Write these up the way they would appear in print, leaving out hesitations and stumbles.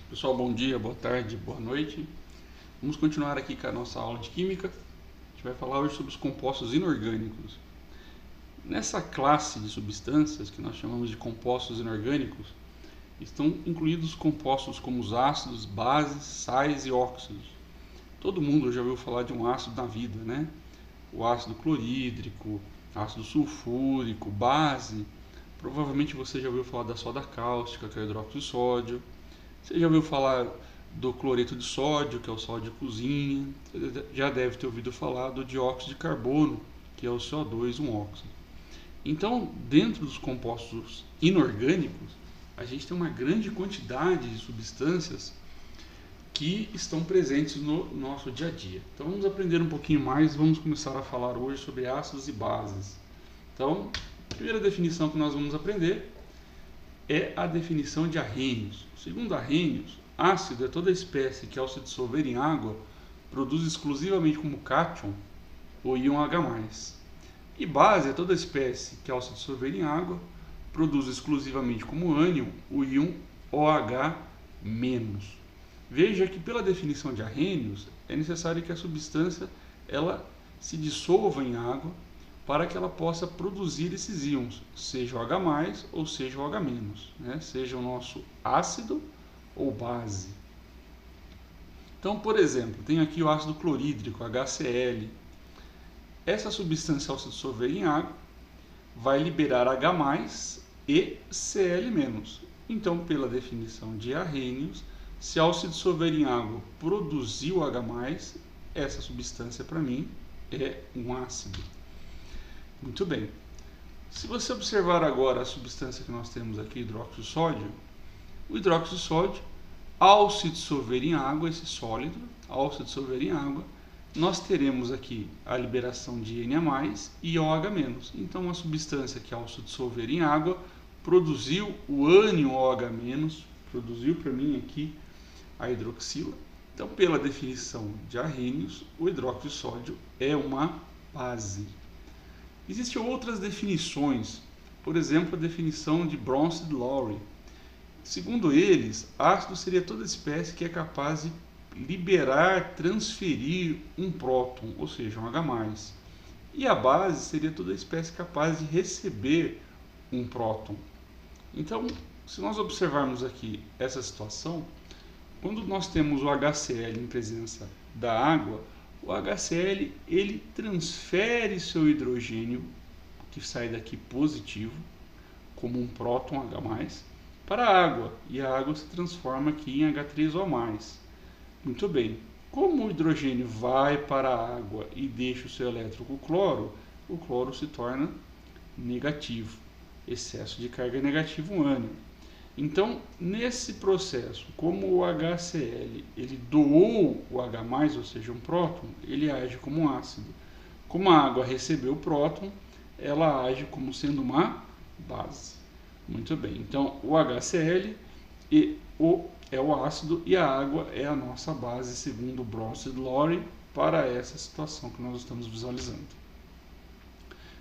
Pessoal, bom dia, boa tarde, boa noite. Vamos continuar aqui com a nossa aula de Química. A gente vai falar hoje sobre os compostos inorgânicos. Nessa classe de substâncias, que nós chamamos de compostos inorgânicos, estão incluídos compostos como os ácidos, bases, sais e óxidos. Todo mundo já ouviu falar de um ácido na vida, né? O ácido clorídrico, ácido sulfúrico, base. Provavelmente você já ouviu falar da soda cáustica, que é o hidróxido de sódio. Você já ouviu falar do cloreto de sódio, que é o sal de cozinha. Você já deve ter ouvido falar do dióxido de carbono, que é o CO2, um óxido. Então, dentro dos compostos inorgânicos, a gente tem uma grande quantidade de substâncias que estão presentes no nosso dia a dia. Então, vamos aprender um pouquinho mais. Vamos começar a falar hoje sobre ácidos e bases. Então, a primeira definição que nós vamos aprender é a definição de Arrhenius. Segundo Arrhenius, ácido é toda espécie que, ao se dissolver em água, produz exclusivamente como cátion o íon H+. E base é toda espécie que, ao se dissolver em água, produz exclusivamente como ânion o íon OH-. Veja que, pela definição de Arrhenius, é necessário que a substância ela se dissolva em água para que ela possa produzir esses íons, seja o H+, ou seja o H-, né? Seja o nosso ácido ou base. Então, por exemplo, tem aqui o ácido clorídrico, HCl. Essa substância, ao se dissolver em água, vai liberar H+ e Cl-. Então, pela definição de Arrhenius, se ao se dissolver em água produzir o H+, essa substância para mim é um ácido. Muito bem. Se você observar agora a substância que nós temos aqui, hidróxido de sódio, o hidróxido de sódio, ao se dissolver em água, esse sólido, ao se dissolver em água, nós teremos aqui a liberação de Na+ e OH-. Então, uma substância que, ao se dissolver em água, produziu o ânion OH-, produziu para mim aqui a hidroxila. Então, pela definição de Arrhenius, o hidróxido de sódio é uma base. Existem outras definições, por exemplo, a definição de Bronsted-Lowry. Segundo eles, ácido seria toda espécie que é capaz de liberar, transferir um próton, ou seja, um H+. E a base seria toda espécie capaz de receber um próton. Então, se nós observarmos aqui essa situação, quando nós temos o HCl em presença da água, o HCl ele transfere seu hidrogênio, que sai daqui positivo, como um próton H+, para a água, e a água se transforma aqui em H3O+. Muito bem, como o hidrogênio vai para a água e deixa o seu elétron com o cloro se torna negativo, excesso de carga negativa, um ânion. Então, nesse processo, como o HCl ele doou o H+, ou seja, um próton, ele age como um ácido. Como a água recebeu o próton, ela age como sendo uma base. Muito bem, então o HCl é o ácido e a água é a nossa base, segundo Bronsted-Lowry, para essa situação que nós estamos visualizando.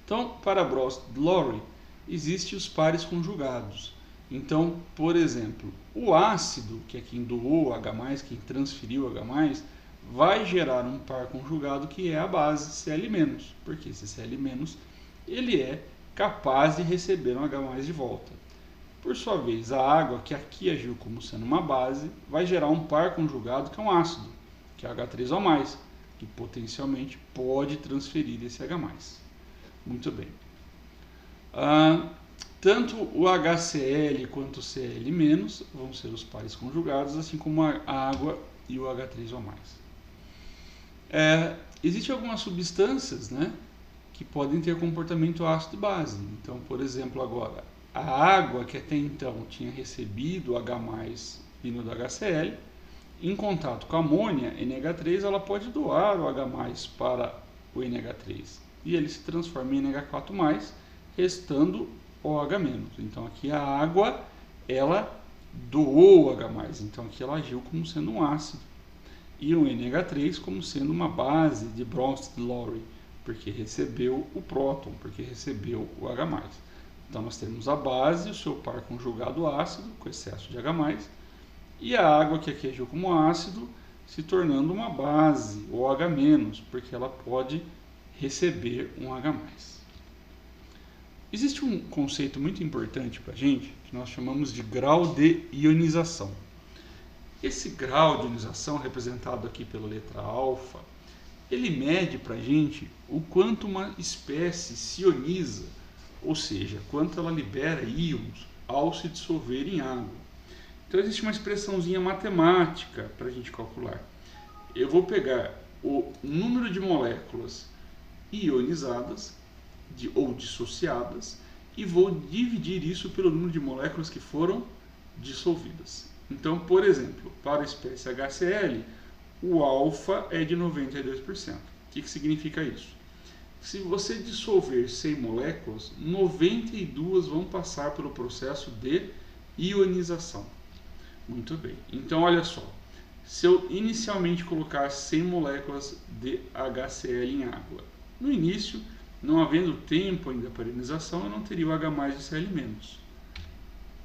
Então, para Bronsted-Lowry, existem os pares conjugados. Então, por exemplo, o ácido, que é quem doou o H+, quem transferiu o H+, vai gerar um par conjugado que é a base Cl-, porque esse Cl- ele é capaz de receber um H+ de volta. Por sua vez, a água, que aqui agiu como sendo uma base, vai gerar um par conjugado que é um ácido, que é H3O+, que potencialmente pode transferir esse H+. Muito bem. Tanto o HCl quanto o Cl- vão ser os pares conjugados, assim como a água e o H3O+. Existem algumas substâncias, né, que podem ter comportamento ácido e base. Então, por exemplo, agora, a água que até então tinha recebido o H+ vindo do HCl, em contato com a amônia, NH3, ela pode doar o H+ para o NH3 e ele se transforma em NH4+, restando OH-. Então aqui a água ela doou o H+, então aqui ela agiu como sendo um ácido e o NH3 como sendo uma base de Bronsted-Lowry, porque recebeu o próton, porque recebeu o H+. Então nós temos a base, o seu par conjugado ácido, com excesso de H+, e a água que aqui agiu como ácido se tornando uma base, ou H-, porque ela pode receber um H+. Existe um conceito muito importante para a gente, que nós chamamos de grau de ionização. Esse grau de ionização, representado aqui pela letra alfa, ele mede para a gente o quanto uma espécie se ioniza, ou seja, quanto ela libera íons ao se dissolver em água. Então existe uma expressãozinha matemática para a gente calcular. Eu vou pegar o número de moléculas ionizadas ou dissociadas e vou dividir isso pelo número de moléculas que foram dissolvidas. Então, por exemplo, para a espécie HCl, o alfa é de 92%. O que significa isso? Se você dissolver 100 moléculas, 92 vão passar pelo processo de ionização. Muito bem. Então, olha só. Se eu inicialmente colocar 100 moléculas de HCl em água, no início, não havendo tempo ainda para ionização, eu não teria o H+ e Cl-.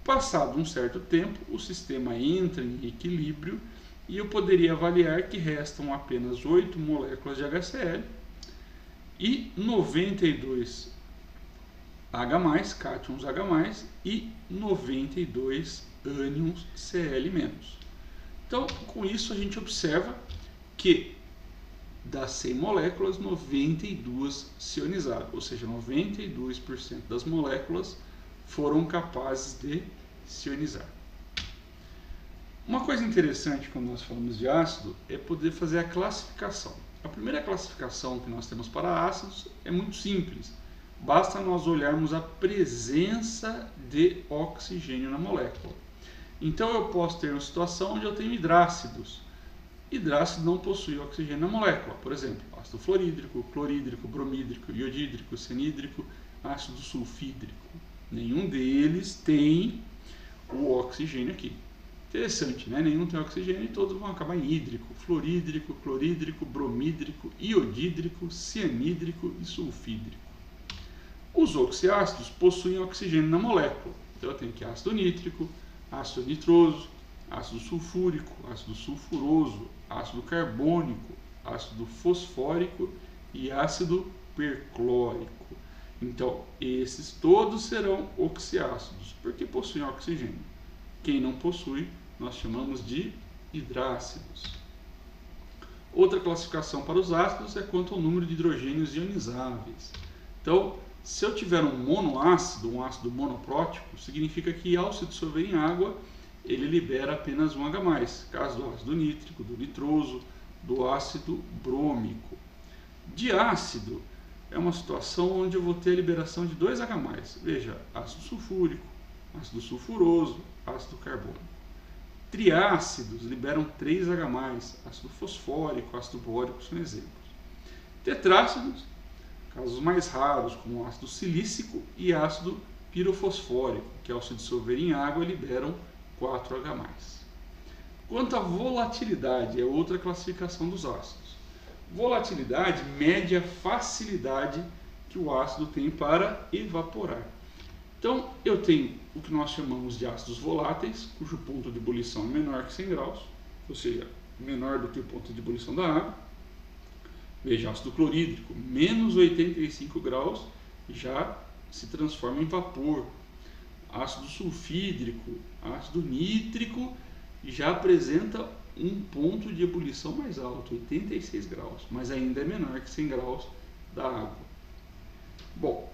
Passado um certo tempo, o sistema entra em equilíbrio e eu poderia avaliar que restam apenas 8 moléculas de HCl e 92 H+, cátions H+, e 92 ânions Cl-. Então, com isso a gente observa que das 100 moléculas, 92 se ionizaram, ou seja, 92% das moléculas foram capazes de se ionizar. Uma coisa interessante quando nós falamos de ácido é poder fazer a classificação. A primeira classificação que nós temos para ácidos é muito simples. Basta nós olharmos a presença de oxigênio na molécula. Então eu posso ter uma situação onde eu tenho hidrácidos. Hidrácido não possui oxigênio na molécula. Por exemplo, ácido fluorídrico, clorídrico, bromídrico, iodídrico, cianídrico, ácido sulfídrico. Nenhum deles tem o oxigênio aqui. Interessante, né? Nenhum tem oxigênio e todos vão acabar em hídrico, fluorídrico, clorídrico, bromídrico, iodídrico, cianídrico e sulfídrico. Os oxiácidos possuem oxigênio na molécula. Então eu tenho aqui ácido nítrico, ácido nitroso, ácido sulfúrico, ácido sulfuroso, ácido carbônico, ácido fosfórico e ácido perclórico. Então, esses todos serão oxiácidos, porque possuem oxigênio. Quem não possui, nós chamamos de hidrácidos. Outra classificação para os ácidos é quanto ao número de hidrogênios ionizáveis. Então, se eu tiver um monoácido, um ácido monoprótico, significa que ao se dissolver em água, ele libera apenas um H+, caso do ácido nítrico, do nitroso, do ácido brômico. Diácido é uma situação onde eu vou ter a liberação de 2 H+. Veja, ácido sulfúrico, ácido sulfuroso, ácido carbônico. Triácidos liberam 3 H+, ácido fosfórico, ácido bórico são exemplos. Tetrácidos, casos mais raros, como ácido silícico e ácido pirofosfórico, que ao se dissolver em água liberam 4H+. Quanto à volatilidade, é outra classificação dos ácidos. Volatilidade mede a facilidade que o ácido tem para evaporar. Então, eu tenho o que nós chamamos de ácidos voláteis, cujo ponto de ebulição é menor que 100 graus, ou seja, menor do que o ponto de ebulição da água. Veja, ácido clorídrico, menos 85 graus, já se transforma em vapor. Ácido sulfídrico, ácido nítrico, já apresenta um ponto de ebulição mais alto, 86 graus, mas ainda é menor que 100 graus da água. Bom,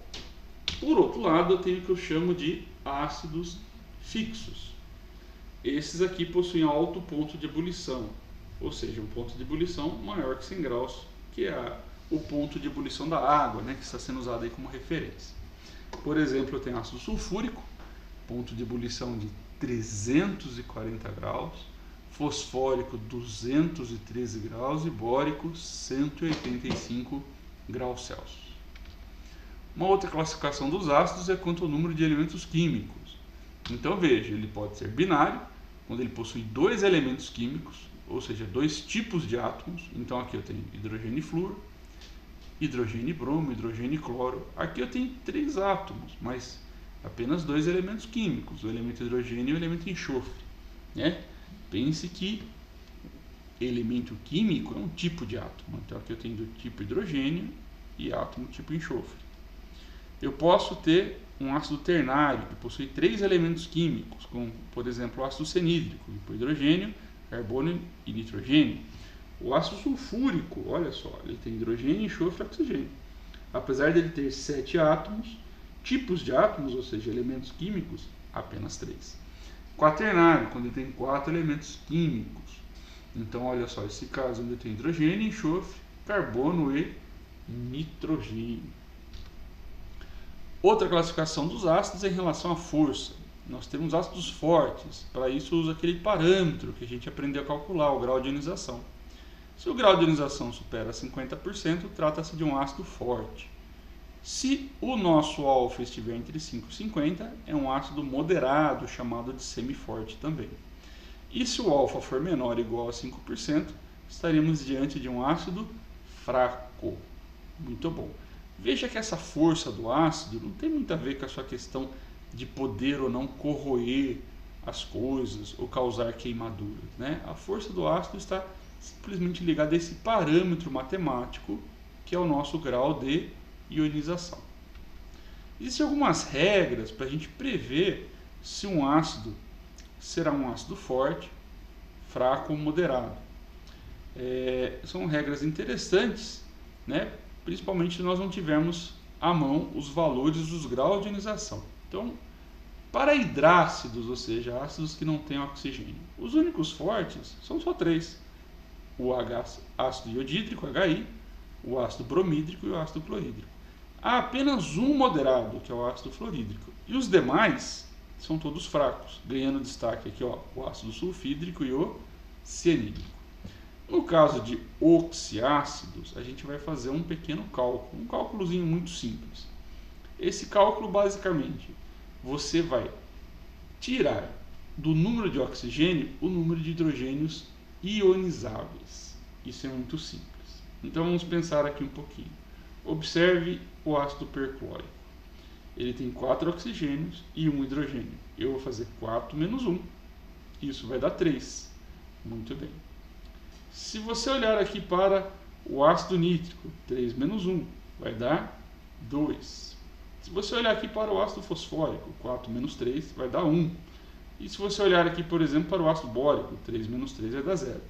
por outro lado, eu tenho o que eu chamo de ácidos fixos. Esses aqui possuem alto ponto de ebulição, ou seja, um ponto de ebulição maior que 100 graus, que é o ponto de ebulição da água, né, que está sendo usado aí como referência. Por exemplo, eu tenho ácido sulfúrico, ponto de ebulição de 340 graus, fosfórico 213 graus e bórico 185 graus Celsius. Uma outra classificação dos ácidos é quanto ao número de elementos químicos. Então veja, ele pode ser binário, quando ele possui 2 elementos químicos, ou seja, 2 tipos de átomos. Então aqui eu tenho hidrogênio e flúor, hidrogênio e bromo, hidrogênio e cloro. Aqui eu tenho 3 átomos, mas apenas 2 elementos químicos, o elemento hidrogênio e o elemento enxofre, né? Pense que elemento químico é um tipo de átomo. Então aqui eu tenho do tipo hidrogênio e átomo tipo enxofre. Eu posso ter um ácido ternário que possui 3 elementos químicos, como por exemplo o ácido cenídrico, que põe hidrogênio, carbono e nitrogênio. O ácido sulfúrico, olha só, ele tem hidrogênio, enxofre e oxigênio. Apesar dele ter 7 átomos, tipos de átomos, ou seja, elementos químicos, apenas 3. Quaternário, quando ele tem 4 elementos químicos. Então, olha só, esse caso onde tem hidrogênio, enxofre, carbono e nitrogênio. Outra classificação dos ácidos é em relação à força. Nós temos ácidos fortes, para isso usa aquele parâmetro que a gente aprendeu a calcular, o grau de ionização. Se o grau de ionização supera 50%, trata-se de um ácido forte. Se o nosso alfa estiver entre 5 e 50, é um ácido moderado, chamado de semiforte também. E se o alfa for menor ou igual a 5%, estaremos diante de um ácido fraco. Muito bom. Veja que essa força do ácido não tem muito a ver com a sua questão de poder ou não corroer as coisas ou causar queimaduras, né? A força do ácido está simplesmente ligada a esse parâmetro matemático que é o nosso grau de ionização. Existem algumas regras para a gente prever se um ácido será um ácido forte, fraco ou moderado. São regras interessantes, né? Principalmente se nós não tivermos à mão os valores dos graus de ionização. Então, para hidrácidos, ou seja, ácidos que não têm oxigênio, os únicos fortes são só 3. O ácido iodídrico, HI, o ácido bromídrico e o ácido clorídrico. Há apenas um moderado, que é o ácido fluorídrico. E os demais são todos fracos, ganhando destaque aqui, ó, o ácido sulfídrico e o cianídrico. No caso de oxiácidos, a gente vai fazer um pequeno cálculo, um cálculozinho muito simples. Esse cálculo, basicamente, você vai tirar do número de oxigênio o número de hidrogênios ionizáveis. Isso é muito simples. Então vamos pensar aqui um pouquinho. Observe o ácido perclórico. Ele tem 4 oxigênios e 1 hidrogênio. Eu vou fazer 4 menos 1. Isso vai dar 3. Muito bem. Se você olhar aqui para o ácido nítrico, 3 menos 1 vai dar 2. Se você olhar aqui para o ácido fosfórico, 4 menos 3 vai dar 1. E se você olhar aqui, por exemplo, para o ácido bórico, 3 menos 3 vai dar 0.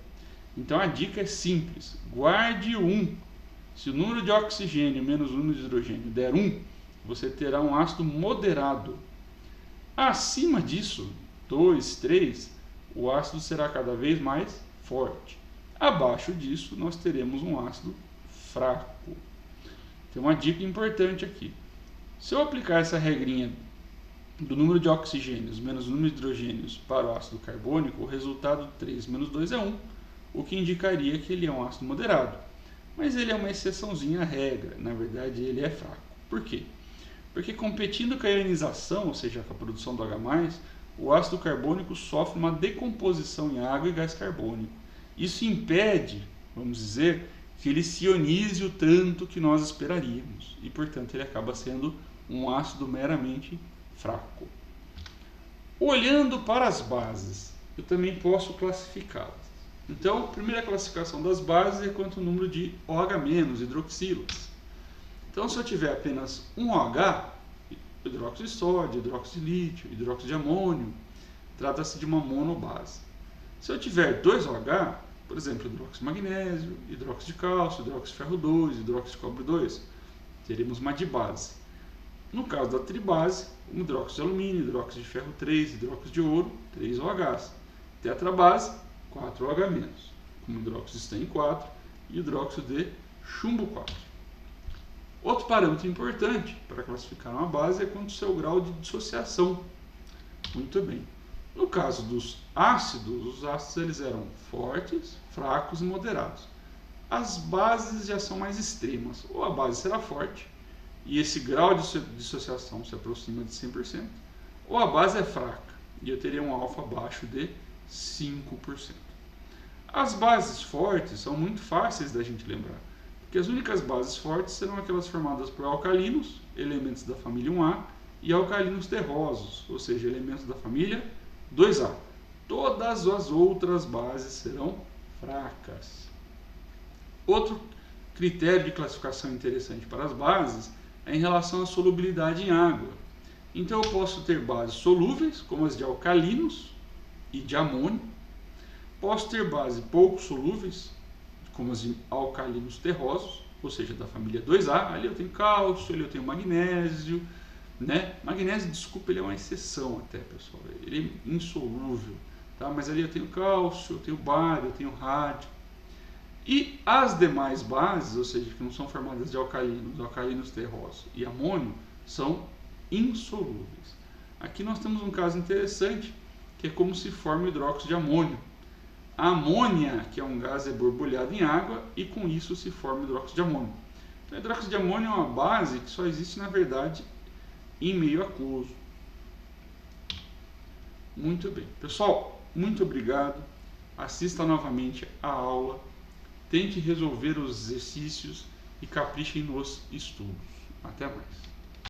Então a dica é simples, guarde 1. Se o número de oxigênio menos o número de hidrogênio der 1, você terá um ácido moderado. Acima disso, 2, 3, o ácido será cada vez mais forte. Abaixo disso, nós teremos um ácido fraco. Tem uma dica importante aqui. Se eu aplicar essa regrinha do número de oxigênios menos o número de hidrogênios para o ácido carbônico, o resultado 3 menos 2 é 1, o que indicaria que ele é um ácido moderado. Mas ele é uma exceçãozinha à regra, na verdade ele é fraco. Por quê? Porque competindo com a ionização, ou seja, com a produção do H+, o ácido carbônico sofre uma decomposição em água e gás carbônico. Isso impede, vamos dizer, que ele se ionize o tanto que nós esperaríamos. E, portanto, ele acaba sendo um ácido meramente fraco. Olhando para as bases, eu também posso classificá-las. Então, a primeira classificação das bases é quanto ao número de OH-, hidroxilas. Então, se eu tiver apenas um OH, hidróxido de sódio, hidróxido de lítio, hidróxido de amônio, trata-se de uma monobase. Se eu tiver 2 OH, por exemplo, hidróxido de magnésio, hidróxido de cálcio, hidróxido de ferro 2, hidróxido de cobre 2, teremos uma dibase. No caso da tribase, um hidróxido de alumínio, hidróxido de ferro 3, hidróxido de ouro, 3 OHs. Tetrabase, 4 OH-, como hidróxido de estênio 4 e hidróxido de chumbo 4. Outro parâmetro importante para classificar uma base é quanto ao seu grau de dissociação. Muito bem. No caso dos ácidos, os ácidos eles eram fortes, fracos e moderados. As bases já são mais extremas. Ou a base será forte, e esse grau de dissociação se aproxima de 100%, ou a base é fraca, e eu teria um alfa abaixo de 5%. As bases fortes são muito fáceis da gente lembrar, porque as únicas bases fortes serão aquelas formadas por alcalinos, elementos da família 1A, e alcalinos terrosos, ou seja, elementos da família 2A. todas as outras bases serão fracas. Outro critério de classificação interessante para as bases é em relação à solubilidade em água. Então eu posso ter bases solúveis, como as de alcalinos e de amônio. Posso ter bases pouco solúveis, como as de alcalinos terrosos, ou seja, da família 2A. Ali eu tenho cálcio, ali eu tenho magnésio, né? Magnésio, desculpa, ele é uma exceção até, pessoal. Ele é insolúvel, tá? Mas ali eu tenho cálcio, eu tenho bário, eu tenho rádio. E as demais bases, ou seja, que não são formadas de alcalinos terrosos e amônio, são insolúveis. Aqui nós temos um caso interessante, que é como se forma o hidróxido de amônio. A amônia, que é um gás, é borbulhado em água e com isso se forma o hidróxido de amônio. Então, o hidróxido de amônio é uma base que só existe, na verdade, em meio aquoso. Muito bem. Pessoal, muito obrigado. Assista novamente a aula. Tente resolver os exercícios e caprichem nos estudos. Até mais.